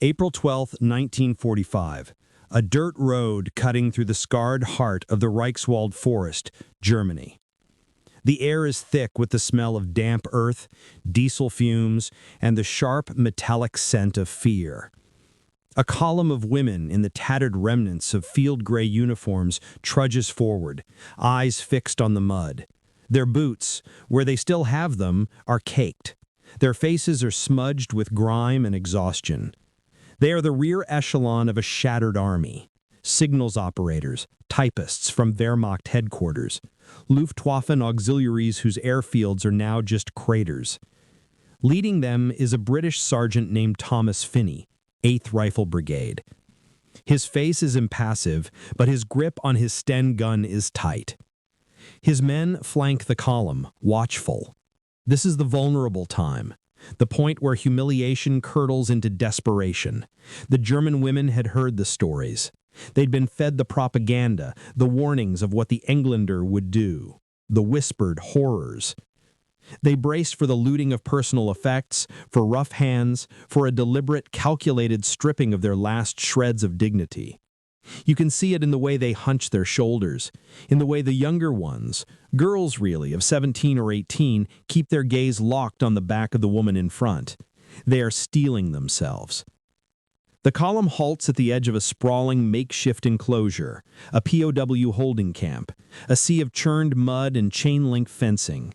April 12, 1945. A dirt road cutting through the scarred heart of the Reichswald forest, Germany. The air is thick with the smell of damp earth, diesel fumes, and the sharp metallic scent of fear. A column of women in the tattered remnants of field-gray uniforms trudges forward, eyes fixed on the mud. Their boots, where they still have them, are caked. Their faces are smudged with grime and exhaustion. They are the rear echelon of a shattered army. Signals operators, typists from Wehrmacht headquarters, Luftwaffe auxiliaries whose airfields are now just craters. Leading them is a British sergeant named Thomas Finney, 8th Rifle Brigade. His face is impassive, but his grip on his Sten gun is tight. His men flank the column, watchful. This is the vulnerable time, the point where humiliation curdles into desperation. The German women had heard the stories. They'd been fed the propaganda, the warnings of what the Englander would do, the whispered horrors. They braced for the looting of personal effects, for rough hands, for a deliberate, calculated stripping of their last shreds of dignity. You can see it in the way they hunch their shoulders, in the way the younger ones, girls really, of 17 or 18, keep their gaze locked on the back of the woman in front. They are steeling themselves. The column halts at the edge of a sprawling makeshift enclosure, a POW holding camp, a sea of churned mud and chain-link fencing.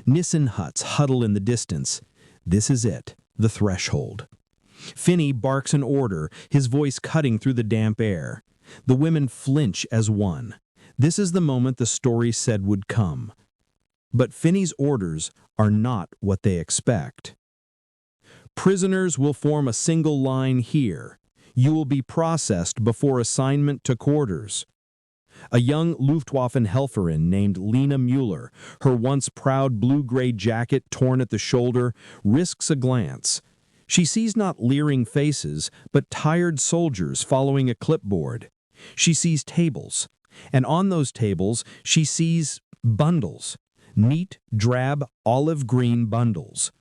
Nissen huts huddle in the distance. This is it, the threshold. Finney barks an order, his voice cutting through the damp air. The women flinch as one. This is the moment the story said would come. But Finney's orders are not what they expect. Prisoners will form a single line here. You will be processed before assignment to quarters. A young Luftwaffe Helferin named Lena Mueller, her once proud blue-gray jacket torn at the shoulder, risks a glance. She sees not leering faces, but tired soldiers following a clipboard. She sees tables, and on those tables she sees bundles, neat, drab, olive-green bundles.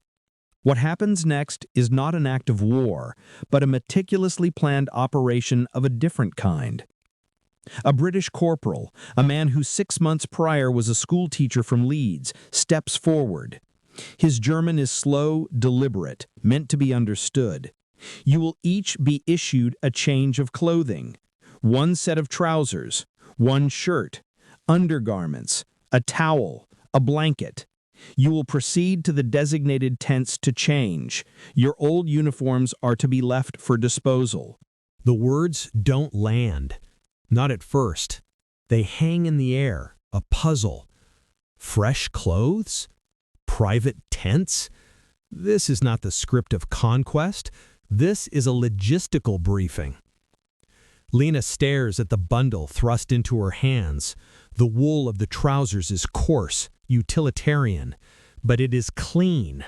What happens next is not an act of war, but a meticulously planned operation of a different kind. A British corporal, a man who 6 months prior was a schoolteacher from Leeds, steps forward. His German is slow, deliberate, meant to be understood. You will each be issued a change of clothing. 1 set of trousers, 1 shirt, undergarments, a towel, a blanket. You will proceed to the designated tents to change. Your old uniforms are to be left for disposal. The words don't land. Not at first. They hang in the air, a puzzle. Fresh clothes? Private tents? This is not the script of conquest. This is a logistical briefing. Lena stares at the bundle thrust into her hands. The wool of the trousers is coarse, utilitarian, but it is clean.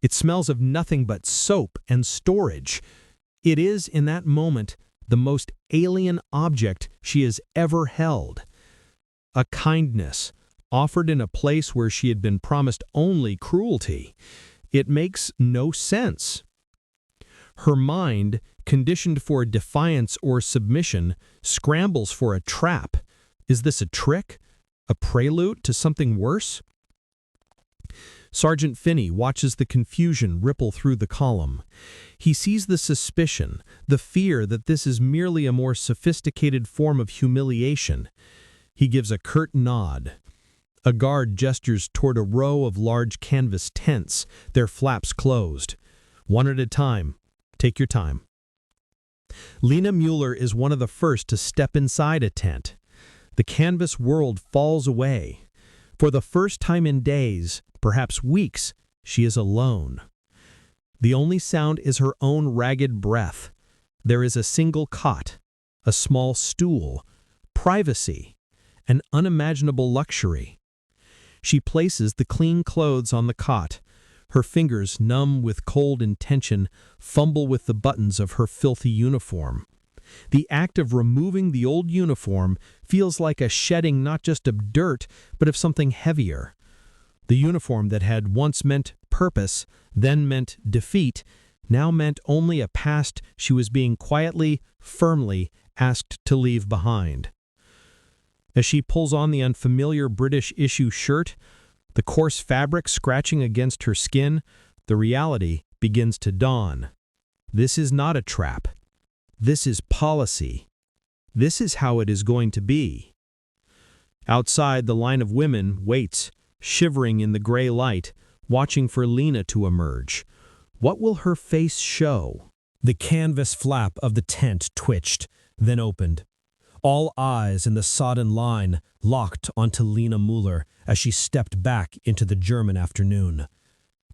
It smells of nothing but soap and storage. It is, in that moment, the most alien object she has ever held. A kindness, offered in a place where she had been promised only cruelty. It makes no sense. Her mind, conditioned for defiance or submission, scrambles for a trap. Is this a trick? A prelude to something worse? Sergeant Finney watches the confusion ripple through the column. He sees the suspicion, the fear that this is merely a more sophisticated form of humiliation. He gives a curt nod. A guard gestures toward a row of large canvas tents, their flaps closed. 1 at a time. Take your time. Lena Mueller is one of the first to step inside a tent. The canvas world falls away. For the first time in days, perhaps weeks, she is alone. The only sound is her own ragged breath. There is a single cot, a small stool, privacy, an unimaginable luxury. She places the clean clothes on the cot. Her fingers, numb with cold and tension, fumble with the buttons of her filthy uniform. The act of removing the old uniform feels like a shedding not just of dirt, but of something heavier. The uniform that had once meant purpose, then meant defeat, now meant only a past she was being quietly, firmly asked to leave behind. As she pulls on the unfamiliar British issue shirt, the coarse fabric scratching against her skin, the reality begins to dawn. This is not a trap. This is policy. This is how it is going to be. Outside, the line of women waits, shivering in the gray light, watching for Lena to emerge. What will her face show? The canvas flap of the tent twitched, then opened. All eyes in the sodden line locked onto Lena Müller as she stepped back into the German afternoon.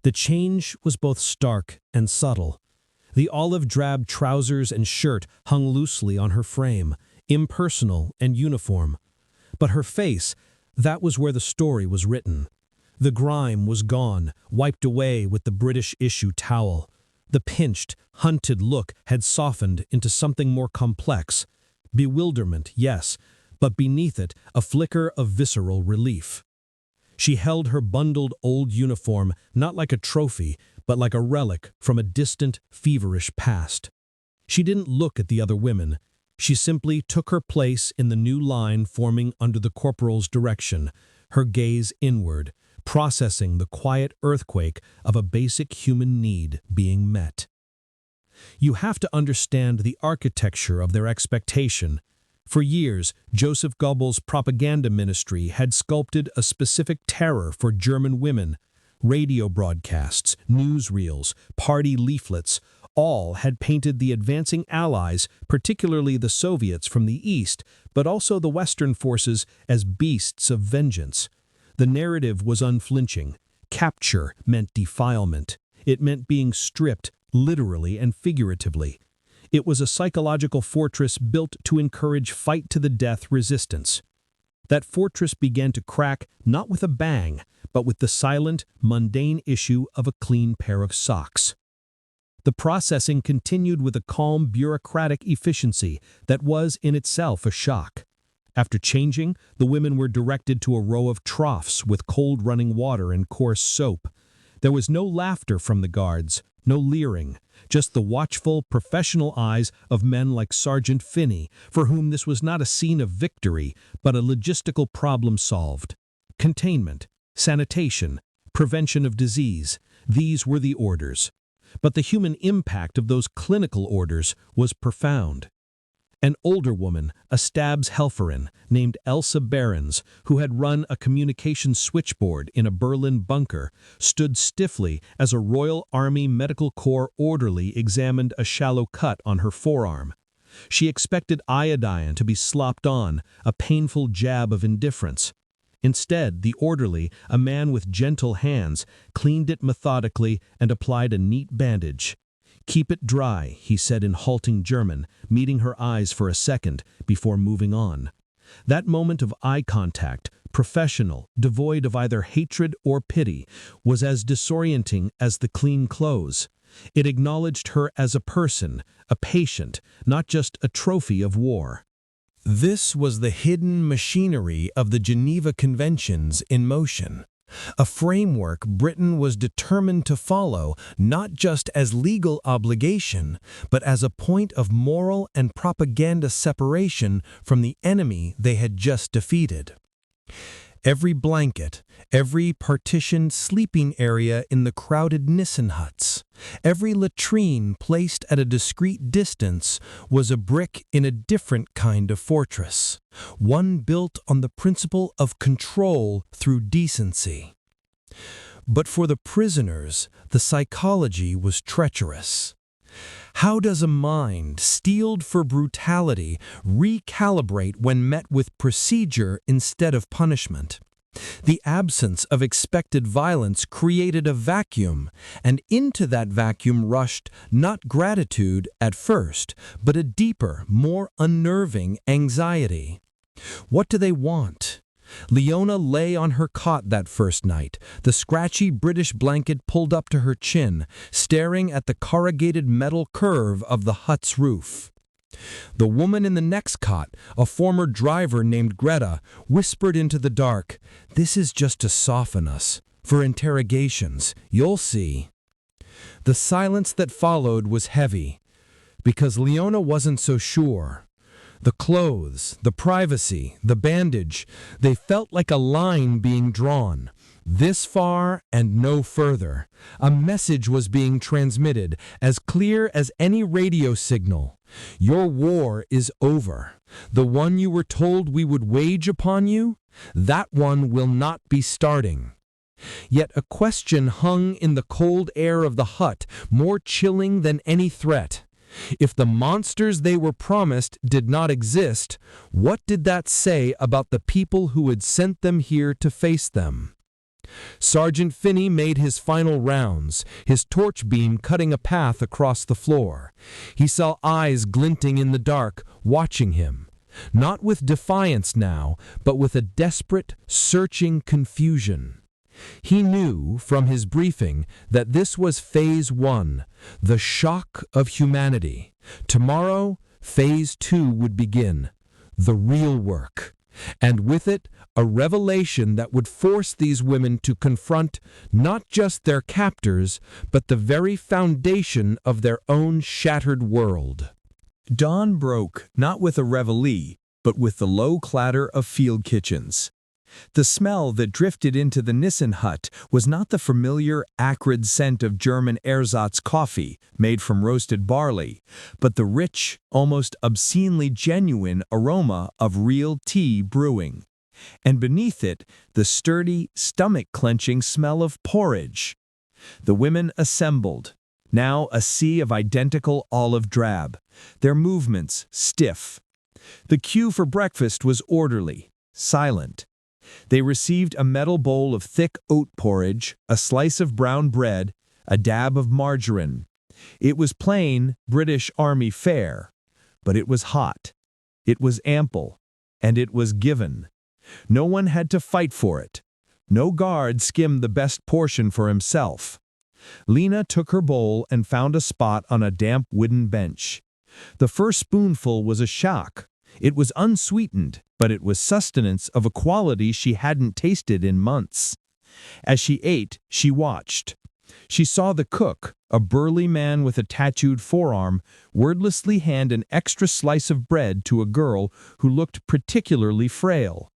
The change was both stark and subtle. The olive-drab trousers and shirt hung loosely on her frame, impersonal and uniform. But her face, that was where the story was written. The grime was gone, wiped away with the British issue towel. The pinched, hunted look had softened into something more complex. Bewilderment, yes, but beneath it, a flicker of visceral relief. She held her bundled old uniform not like a trophy, but like a relic from a distant, feverish past. She didn't look at the other women. She simply took her place in the new line forming under the corporal's direction, her gaze inward, processing the quiet earthquake of a basic human need being met. You have to understand the architecture of their expectation. For years, Joseph Goebbels' propaganda ministry had sculpted a specific terror for German women. Radio broadcasts, newsreels, party leaflets, all had painted the advancing allies, particularly the Soviets from the East, but also the Western forces, as beasts of vengeance. The narrative was unflinching. Capture meant defilement. It meant being stripped, literally and figuratively. It was a psychological fortress built to encourage fight-to-the-death resistance. That fortress began to crack not with a bang, but with the silent, mundane issue of a clean pair of socks. The processing continued with a calm, bureaucratic efficiency that was in itself a shock. After changing, the women were directed to a row of troughs with cold running water and coarse soap. There was no laughter from the guards, no leering, just the watchful, professional eyes of men like Sergeant Finney, for whom this was not a scene of victory, but a logistical problem solved. Containment, sanitation, prevention of disease, these were the orders. But the human impact of those clinical orders was profound. An older woman, a Stabshelferin, named Elsa Behrens, who had run a communications switchboard in a Berlin bunker, stood stiffly as a Royal Army Medical Corps orderly examined a shallow cut on her forearm. She expected iodine to be slopped on, a painful jab of indifference. Instead, the orderly, a man with gentle hands, cleaned it methodically and applied a neat bandage. "Keep it dry," he said in halting German, meeting her eyes for a second before moving on. That moment of eye contact, professional, devoid of either hatred or pity, was as disorienting as the clean clothes. It acknowledged her as a person, a patient, not just a trophy of war. This was the hidden machinery of the Geneva Conventions in motion. A framework Britain was determined to follow not just as legal obligation, but as a point of moral and propaganda separation from the enemy they had just defeated. Every blanket, every partitioned sleeping area in the crowded Nissen huts, every latrine placed at a discreet distance was a brick in a different kind of fortress, one built on the principle of control through decency. But for the prisoners, the psychology was treacherous. How does a mind, steeled for brutality, recalibrate when met with procedure instead of punishment? The absence of expected violence created a vacuum, and into that vacuum rushed not gratitude at first, but a deeper, more unnerving anxiety. What do they want? Leona lay on her cot that first night, the scratchy British blanket pulled up to her chin, staring at the corrugated metal curve of the hut's roof. The woman in the next cot, a former driver named Greta, whispered into the dark, "This is just to soften us. For interrogations, you'll see." The silence that followed was heavy, because Leona wasn't so sure. The clothes, the privacy, the bandage, they felt like a line being drawn. This far and no further. A message was being transmitted, as clear as any radio signal. Your war is over. The one you were told we would wage upon you, that one will not be starting. Yet a question hung in the cold air of the hut, more chilling than any threat. If the monsters they were promised did not exist, what did that say about the people who had sent them here to face them? Sergeant Finney made his final rounds, his torch beam cutting a path across the floor. He saw eyes glinting in the dark, watching him. Not with defiance now, but with a desperate, searching confusion. He knew, from his briefing, that this was Phase 1, the shock of humanity. Tomorrow, Phase 2 would begin, the real work. And with it, a revelation that would force these women to confront not just their captors, but the very foundation of their own shattered world. Dawn broke not with a reveille, but with the low clatter of field kitchens. The smell that drifted into the Nissen hut was not the familiar, acrid scent of German ersatz coffee made from roasted barley, but the rich, almost obscenely genuine aroma of real tea brewing. And beneath it, the sturdy, stomach-clenching smell of porridge. The women assembled, now a sea of identical olive drab, their movements stiff. The queue for breakfast was orderly, silent. They received a metal bowl of thick oat porridge, a slice of brown bread, a dab of margarine. It was plain British Army fare, but it was hot. It was ample, and it was given. No one had to fight for it. No guard skimmed the best portion for himself. Lena took her bowl and found a spot on a damp wooden bench. The first spoonful was a shock. It was unsweetened, but it was sustenance of a quality she hadn't tasted in months. As she ate, she watched. She saw the cook, a burly man with a tattooed forearm, wordlessly hand an extra slice of bread to a girl who looked particularly frail.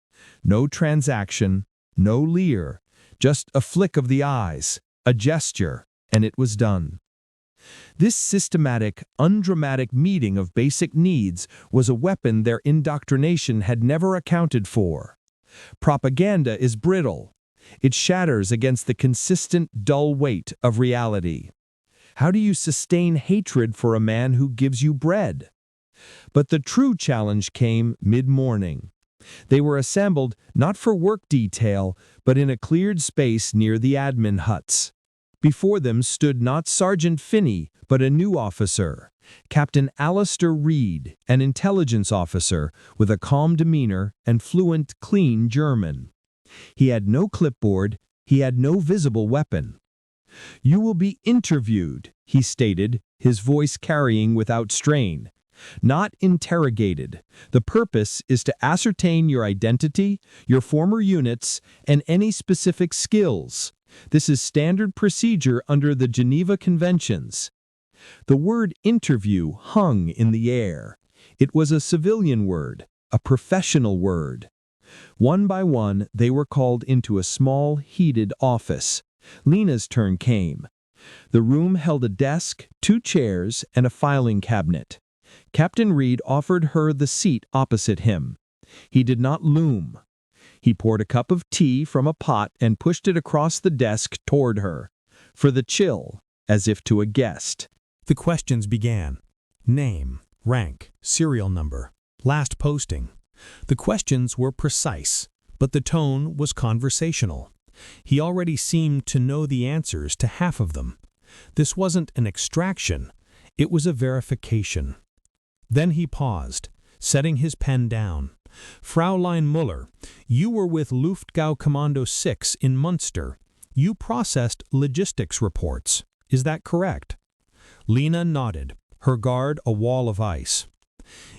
No transaction, no leer, just a flick of the eyes, a gesture, and it was done. This systematic, undramatic meeting of basic needs was a weapon their indoctrination had never accounted for. Propaganda is brittle. It shatters against the consistent, dull weight of reality. How do you sustain hatred for a man who gives you bread? But the true challenge came mid-morning. They were assembled not for work detail, but in a cleared space near the admin huts. Before them stood not Sergeant Finney, but a new officer, Captain Alistair Reed, an intelligence officer with a calm demeanor and fluent, clean German. He had no clipboard, he had no visible weapon. "You will be interviewed," he stated, his voice carrying without strain. "Not interrogated. The purpose is to ascertain your identity, your former units, and any specific skills. This is standard procedure under the Geneva Conventions." The word interview hung in the air. It was a civilian word, a professional word. One by one, they were called into a small, heated office. Lena's turn came. The room held a desk, 2 chairs, and a filing cabinet. Captain Reed offered her the seat opposite him. He did not loom. He poured a cup of tea from a pot and pushed it across the desk toward her, for the chill, as if to a guest. The questions began. Name, rank, serial number, last posting. The questions were precise, but the tone was conversational. He already seemed to know the answers to half of them. This wasn't an extraction, it was a verification. Then he paused, setting his pen down. "Fraulein Müller, you were with Luftgau Kommando 6 in Munster. You processed logistics reports. Is that correct?" Lena nodded, her guard a wall of ice.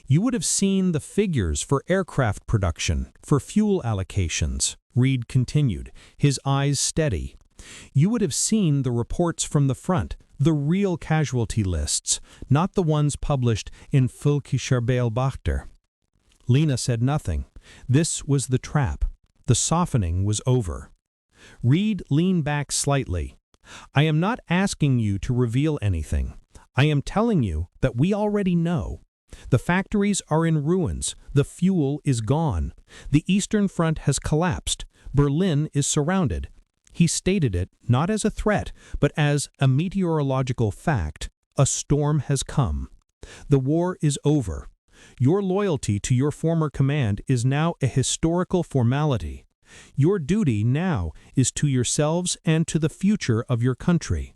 "You would have seen the figures for aircraft production, for fuel allocations," Reed continued, his eyes steady. "You would have seen the reports from the front, the real casualty lists, not the ones published in Völkischer Beobachter. Lena said nothing. This was the trap. The softening was over. Reed leaned back slightly. I am not asking you to reveal anything. I am telling you that we already know. The factories are in ruins. The fuel is gone. The Eastern Front has collapsed. Berlin is surrounded. He stated it not as a threat, but as a meteorological fact. A storm has come. The war is over. Your loyalty to your former command is now a historical formality. Your duty now is to yourselves and to the future of your country.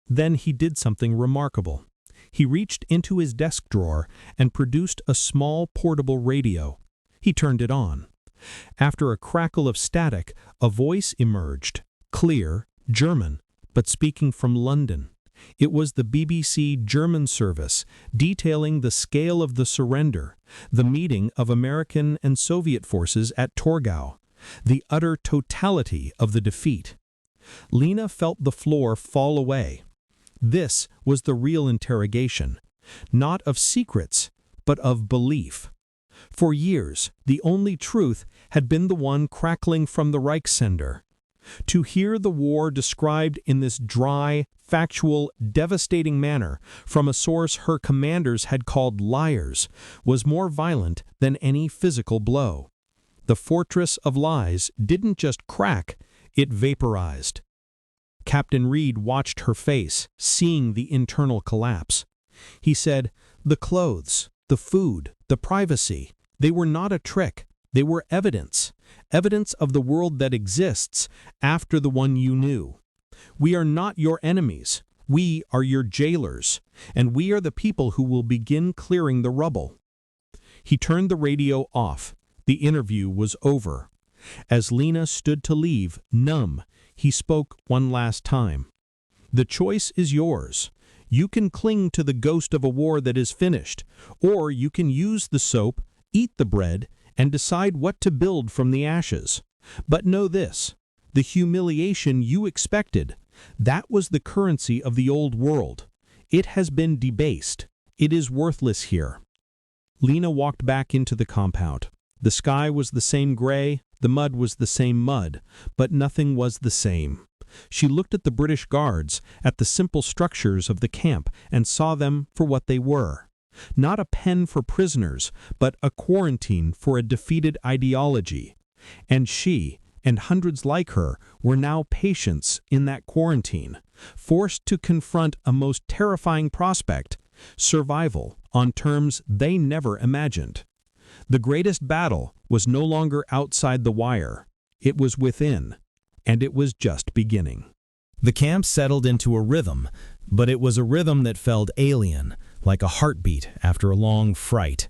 Then he did something remarkable. He reached into his desk drawer and produced a small portable radio. He turned it on. After a crackle of static, a voice emerged, clear, German, but speaking from London. It was the BBC German service, detailing the scale of the surrender, the meeting of American and Soviet forces at Torgau, the utter totality of the defeat. Lena felt the floor fall away. This was the real interrogation, not of secrets, but of belief. For years, the only truth had been the one crackling from the Reichssender. To hear the war described in this dry, factual, devastating manner from a source her commanders had called liars was more violent than any physical blow. The fortress of lies didn't just crack, it vaporized. Captain Reed watched her face, seeing the internal collapse. He said, "The clothes, the food, the privacy, they were not a trick. They were evidence. Evidence of the world that exists after the one you knew. We are not your enemies. We are your jailers, and we are the people who will begin clearing the rubble." He turned the radio off. The interview was over. As Lena stood to leave, numb, he spoke one last time. "The choice is yours. You can cling to the ghost of a war that is finished, or you can use the soap, eat the bread, and decide what to build from the ashes. But know this, the humiliation you expected, that was the currency of the old world. It has been debased. It is worthless here." Lena walked back into the compound. The sky was the same gray, the mud was the same mud, but nothing was the same. She looked at the British guards, at the simple structures of the camp, and saw them for what they were. Not a pen for prisoners, but a quarantine for a defeated ideology. And she, and hundreds like her, were now patients in that quarantine, forced to confront a most terrifying prospect, survival on terms they never imagined. The greatest battle was no longer outside the wire. It was within, and it was just beginning. The camp settled into a rhythm, but it was a rhythm that felt alien, like a heartbeat after a long fright.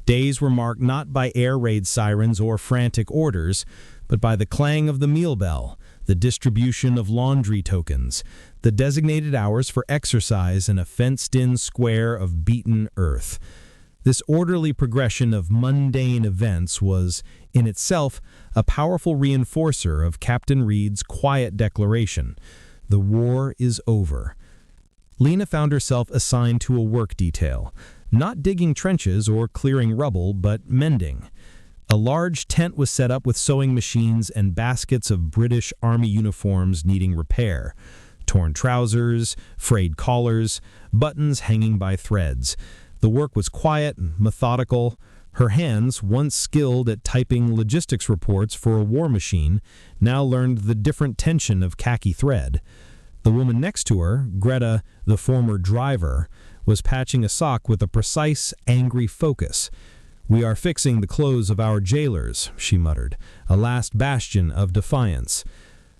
Days were marked not by air raid sirens or frantic orders, but by the clang of the meal bell, the distribution of laundry tokens, the designated hours for exercise in a fenced-in square of beaten earth. This orderly progression of mundane events was, in itself, a powerful reinforcer of Captain Reed's quiet declaration, "The war is over." Lena found herself assigned to a work detail, not digging trenches or clearing rubble, but mending. A large tent was set up with sewing machines and baskets of British Army uniforms needing repair. Torn trousers, frayed collars, buttons hanging by threads. The work was quiet and methodical. Her hands, once skilled at typing logistics reports for a war machine, now learned the different tension of khaki thread. The woman next to her, Greta, the former driver, was patching a sock with a precise, angry focus. "We are fixing the clothes of our jailers," she muttered, a last bastion of defiance.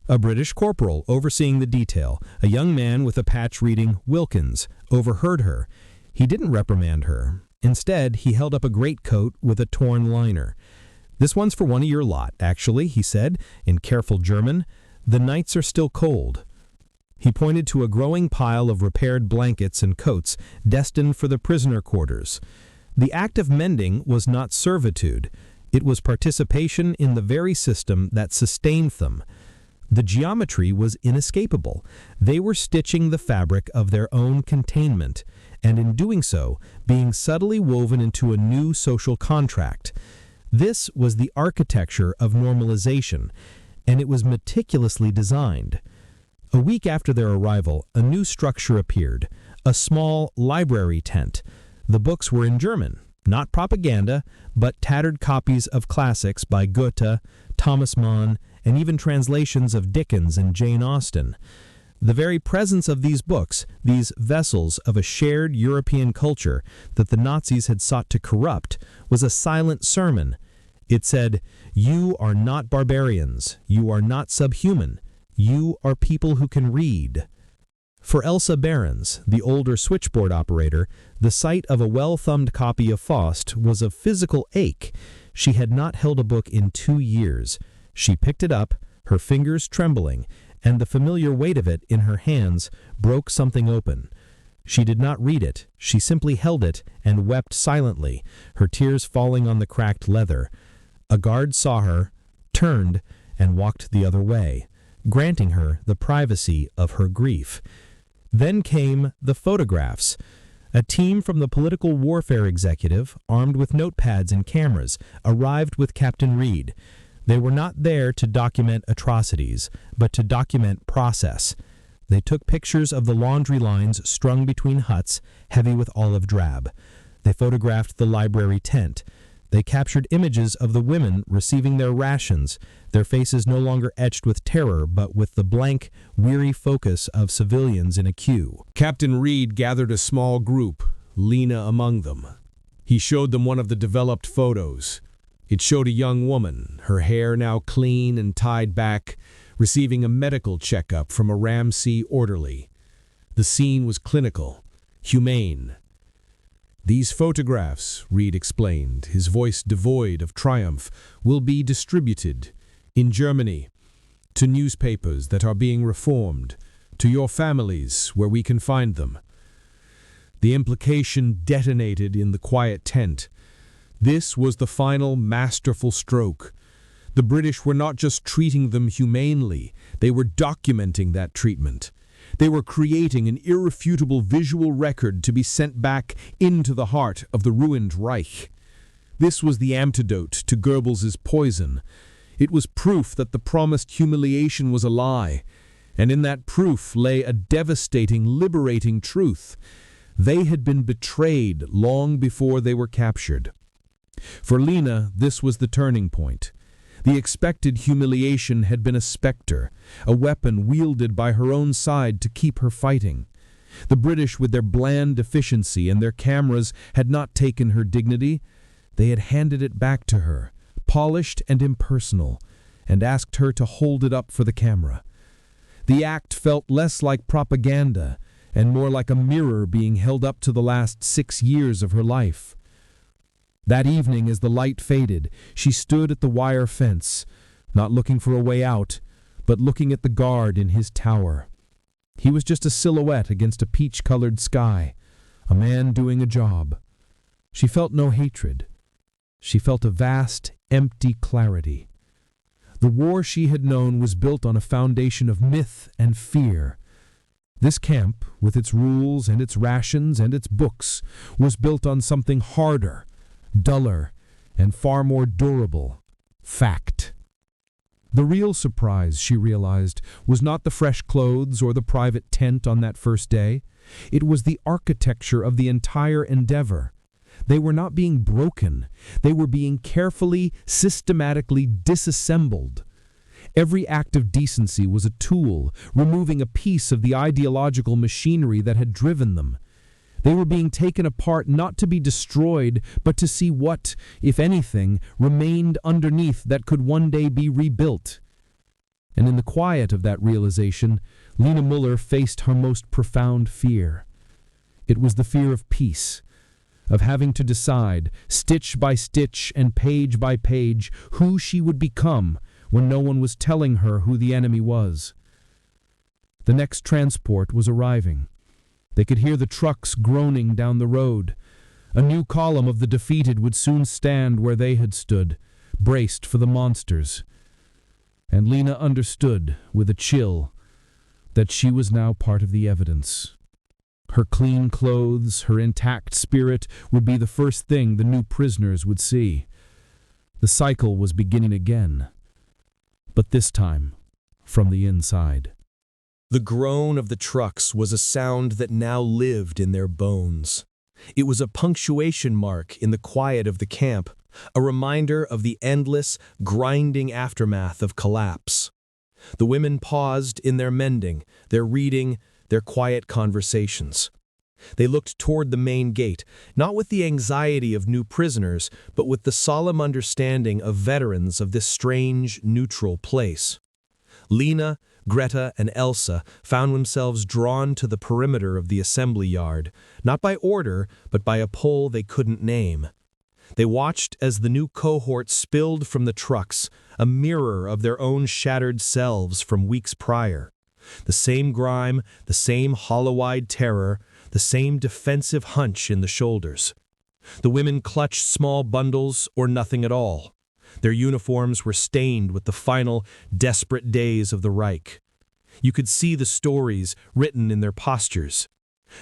A British corporal overseeing the detail, a young man with a patch reading Wilkins, overheard her. He didn't reprimand her. Instead, he held up a greatcoat with a torn liner. "This one's for one of your lot, actually," he said, in careful German. "The nights are still cold." He pointed to a growing pile of repaired blankets and coats destined for the prisoner quarters. The act of mending was not servitude. It was participation in the very system that sustained them. The geometry was inescapable. They were stitching the fabric of their own containment, and in doing so, being subtly woven into a new social contract. This was the architecture of normalization, and it was meticulously designed. A week after their arrival, a new structure appeared, a small library tent. The books were in German, not propaganda, but tattered copies of classics by Goethe, Thomas Mann, and even translations of Dickens and Jane Austen. The very presence of these books, these vessels of a shared European culture that the Nazis had sought to corrupt, was a silent sermon. It said, "You are not barbarians. You are not subhuman. You are people who can read." For Elsa Behrens, the older switchboard operator, the sight of a well-thumbed copy of Faust was a physical ache. She had not held a book in 2 years. She picked it up, her fingers trembling, and the familiar weight of it in her hands broke something open. She did not read it, she simply held it and wept silently, her tears falling on the cracked leather. A guard saw her, turned, and walked the other way, granting her the privacy of her grief. Then came the photographs. A team from the political warfare executive, armed with notepads and cameras, arrived with Captain Reed. They were not there to document atrocities, but to document process. They took pictures of the laundry lines strung between huts, heavy with olive drab. They photographed the library tent. They captured images of the women receiving their rations, their faces no longer etched with terror, but with the blank, weary focus of civilians in a queue. Captain Reed gathered a small group, Lena among them. He showed them one of the developed photos. It showed a young woman, her hair now clean and tied back, receiving a medical checkup from a Ramsey orderly. The scene was clinical, humane. "These photographs," Reed explained, his voice devoid of triumph, "will be distributed in Germany to newspapers that are being reformed, to your families where we can find them." The implication detonated in the quiet tent. This was the final masterful stroke. The British were not just treating them humanely, they were documenting that treatment. They were creating an irrefutable visual record to be sent back into the heart of the ruined Reich. This was the antidote to Goebbels's poison. It was proof that the promised humiliation was a lie, and in that proof lay a devastating, liberating truth. They had been betrayed long before they were captured. For Lena, this was the turning point. The expected humiliation had been a specter, a weapon wielded by her own side to keep her fighting. The British, with their bland efficiency and their cameras, had not taken her dignity. They had handed it back to her, polished and impersonal, and asked her to hold it up for the camera. The act felt less like propaganda and more like a mirror being held up to the last 6 years of her life. That evening, as the light faded, she stood at the wire fence, not looking for a way out, but looking at the guard in his tower. He was just a silhouette against a peach-colored sky, a man doing a job. She felt no hatred. She felt a vast, empty clarity. The war she had known was built on a foundation of myth and fear. This camp, with its rules and its rations and its books, was built on something harder, duller, and far more durable: fact. The real surprise, she realized, was not the fresh clothes or the private tent on that first day. It was the architecture of the entire endeavor. They were not being broken. They were being carefully, systematically disassembled. Every act of decency was a tool, removing a piece of the ideological machinery that had driven them. They were being taken apart not to be destroyed, but to see what, if anything, remained underneath that could one day be rebuilt. And in the quiet of that realization, Lena Muller faced her most profound fear. It was the fear of peace, of having to decide, stitch by stitch and page by page, who she would become when no one was telling her who the enemy was. The next transport was arriving. They could hear the trucks groaning down the road. A new column of the defeated would soon stand where they had stood, braced for the monsters. And Lena understood, with a chill, that she was now part of the evidence. Her clean clothes, her intact spirit would be the first thing the new prisoners would see. The cycle was beginning again, but this time from the inside. The groan of the trucks was a sound that now lived in their bones. It was a punctuation mark in the quiet of the camp, a reminder of the endless, grinding aftermath of collapse. The women paused in their mending, their reading, their quiet conversations. They looked toward the main gate, not with the anxiety of new prisoners, but with the solemn understanding of veterans of this strange, neutral place. Lena, Greta, and Elsa found themselves drawn to the perimeter of the assembly yard, not by order, but by a pull they couldn't name. They watched as the new cohort spilled from the trucks, a mirror of their own shattered selves from weeks prior. The same grime, the same hollow-eyed terror, the same defensive hunch in the shoulders. The women clutched small bundles or nothing at all. Their uniforms were stained with the final, desperate days of the Reich. You could see the stories written in their postures.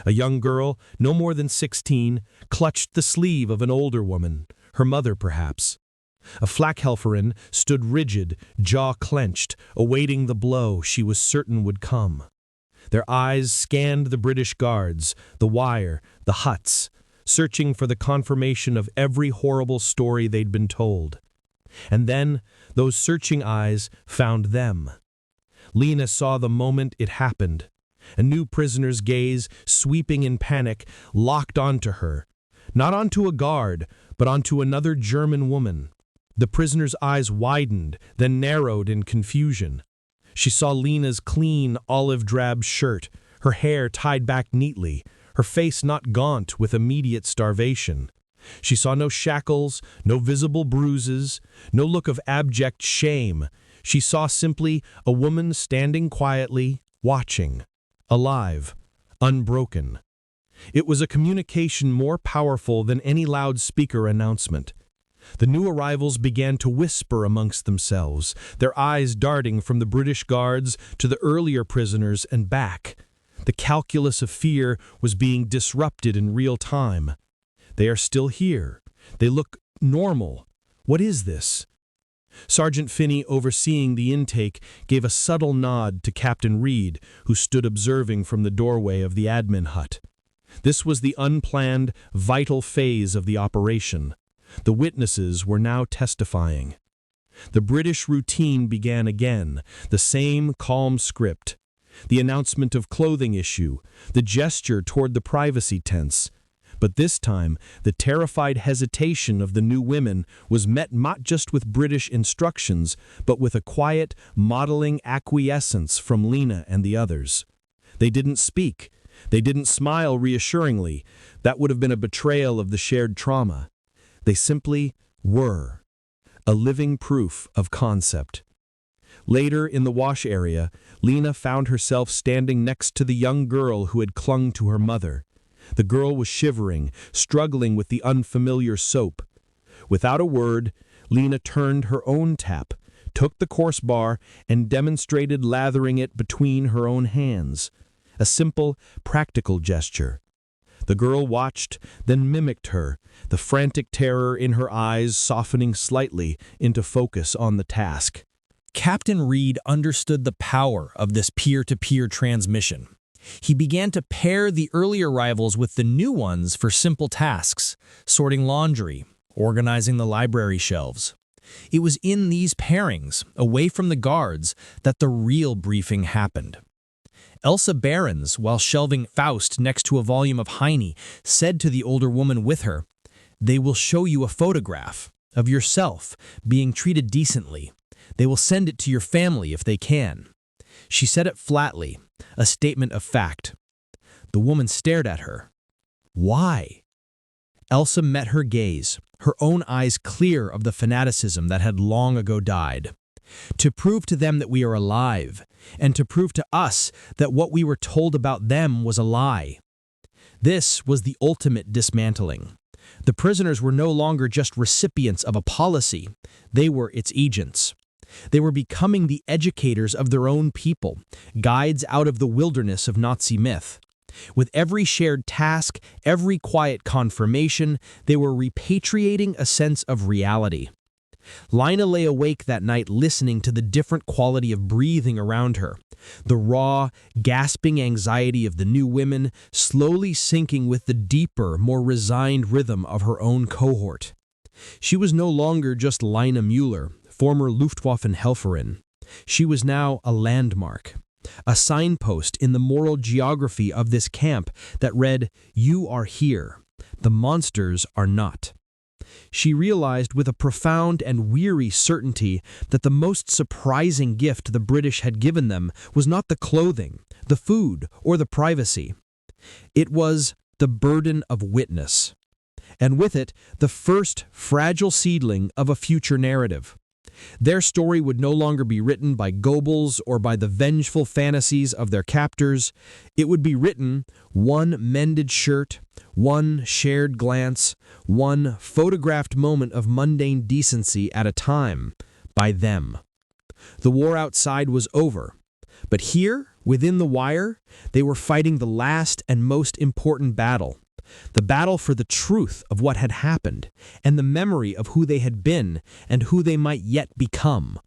A young girl, no more than 16, clutched the sleeve of an older woman, her mother perhaps. A Flakhelferin stood rigid, jaw clenched, awaiting the blow she was certain would come. Their eyes scanned the British guards, the wire, the huts, searching for the confirmation of every horrible story they'd been told. And then, those searching eyes found them. Lena saw the moment it happened. A new prisoner's gaze, sweeping in panic, locked onto her. Not onto a guard, but onto another German woman. The prisoner's eyes widened, then narrowed in confusion. She saw Lena's clean, olive-drab shirt, her hair tied back neatly, her face not gaunt with immediate starvation. She saw no shackles, no visible bruises, no look of abject shame. She saw simply a woman standing quietly, watching, alive, unbroken. It was a communication more powerful than any loudspeaker announcement. The new arrivals began to whisper amongst themselves, their eyes darting from the British guards to the earlier prisoners and back. The calculus of fear was being disrupted in real time. They are still here. They look normal. What is this? Sergeant Finney, overseeing the intake, gave a subtle nod to Captain Reed, who stood observing from the doorway of the admin hut. This was the unplanned, vital phase of the operation. The witnesses were now testifying. The British routine began again, the same calm script. The announcement of clothing issue, the gesture toward the privacy tents. But this time, the terrified hesitation of the new women was met not just with British instructions, but with a quiet, modeling acquiescence from Lena and the others. They didn't speak. They didn't smile reassuringly. That would have been a betrayal of the shared trauma. They simply were. A living proof of concept. Later, in the wash area, Lena found herself standing next to the young girl who had clung to her mother. The girl was shivering, struggling with the unfamiliar soap. Without a word, Lena turned her own tap, took the coarse bar, and demonstrated lathering it between her own hands. A simple, practical gesture. The girl watched, then mimicked her, the frantic terror in her eyes softening slightly into focus on the task. Captain Reed understood the power of this peer-to-peer transmission. He began to pair the early arrivals with the new ones for simple tasks, sorting laundry, organizing the library shelves. It was in these pairings, away from the guards, that the real briefing happened. Elsa Behrens, while shelving Faust next to a volume of Heine, said to the older woman with her, "They will show you a photograph of yourself being treated decently. They will send it to your family if they can." She said it flatly, a statement of fact. The woman stared at her. Why? Elsa met her gaze, her own eyes clear of the fanaticism that had long ago died. To prove to them that we are alive, and to prove to us that what we were told about them was a lie. This was the ultimate dismantling. The prisoners were no longer just recipients of a policy, they were its agents. They were becoming the educators of their own people, guides out of the wilderness of Nazi myth. With every shared task, every quiet confirmation, they were repatriating a sense of reality. Lina lay awake that night listening to the different quality of breathing around her, the raw, gasping anxiety of the new women slowly sinking with the deeper, more resigned rhythm of her own cohort. She was no longer just Lina Müller, former Luftwaffenhelferin. She was now a landmark, a signpost in the moral geography of this camp that read, "You are here. The monsters are not." She realized with a profound and weary certainty that the most surprising gift the British had given them was not the clothing, the food, or the privacy. It was the burden of witness, and with it, the first fragile seedling of a future narrative. Their story would no longer be written by Goebbels or by the vengeful fantasies of their captors. It would be written, one mended shirt, one shared glance, one photographed moment of mundane decency at a time, by them. The war outside was over, but here, within the wire, they were fighting the last and most important battle. The battle for the truth of what had happened, and the memory of who they had been and who they might yet become.